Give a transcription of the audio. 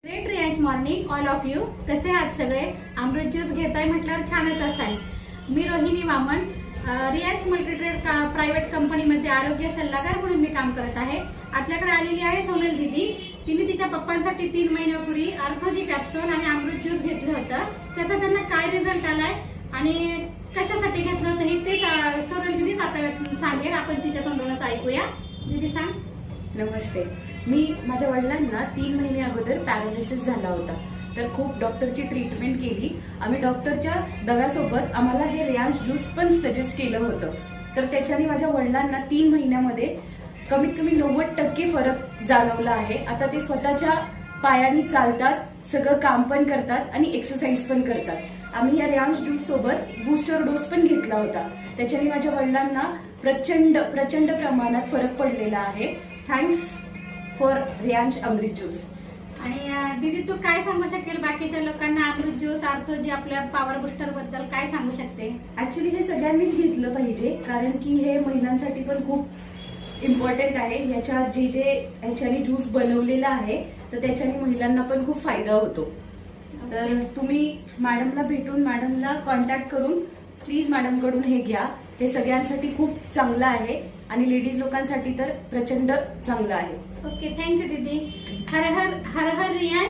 Great Riyansh morning all of you. कसे आहात सगळे? अमृत ज्यूस घेताय म्हटल्यावर छानच असाल. मी रोहिणी वामन, रियांश मल्टीट्रेड प्रायव्हेट कंपनीमध्ये आरोग्य सल्लागार म्हणून मी काम करत आहे. आपल्याकडे आलेली आहे सोनल दीदी. तिने तिच्या पप्पांसाठी 3 महिन्यापूर्वी आर्थोजी कॅप्सूल आणि अमृत ज्यूस घेतलं होतं. त्याचा त्यांना काय रिझल्ट आलाय आणि कशासाठी घेतलं होतं हे तेच सोनल दीदीच आपल्याला सांगेल. आपण तिच्या तोंडूनच ऐकूया. दीदी सांग. नमस्ते. मी माझ्या वडिलांना 3 महिने अगोदर पॅरालिसिस झाला होता. तर खूप डॉक्टरची ट्रीटमेंट केली. आम्ही डॉक्टरच्या दव्यासोबत आम्हाला हे रियांश ज्यूस पण सजेस्ट केलं होतं. तर त्याच्याने माझ्या वडिलांना 3 महिन्यामध्ये कमीत कमी 90% फरक जाणवला आहे. आता ते स्वतःच्या पायाने चालतात, सगळं काम पण करतात आणि एक्सरसाइज पण करतात. आम्ही या रियांश ज्यूस सोबत बूस्टर डोस पण घेतला होता. त्याच्याने माझ्या वडिलांना प्रचंड प्रमाणात फरक पडलेला आहे. Thanks for Riyansh Amrit juice. आणि दीदी तू काय सांगू शकेल बाकीच्या लोकांना अमृत ज्यूस आर्थोजी आपल्या पॉवर बुस्टर बद्दल काय सांगू शकते? ऍक्च्युली हे सगळ्यांनीच घेतलं पाहिजे, कारण की हे महिलांसाठी पण खूप इम्पॉर्टंट आहे. ह्याच्याने ज्यूस बनवलेला आहे तर त्याच्याने महिलांना पण खूप फायदा होतो. तर तुम्ही मॅडमला भेटून मॅडमला कॉन्टॅक्ट करून प्लीज मॅडमकडून हे घ्या. हे सगळ्यांसाठी खूप चांगलं आहे आणि लेडीज लोकांसाठी तर प्रचंड चांगलं आहे. ओके, थँक्यू दीदी. हर हर रियांश.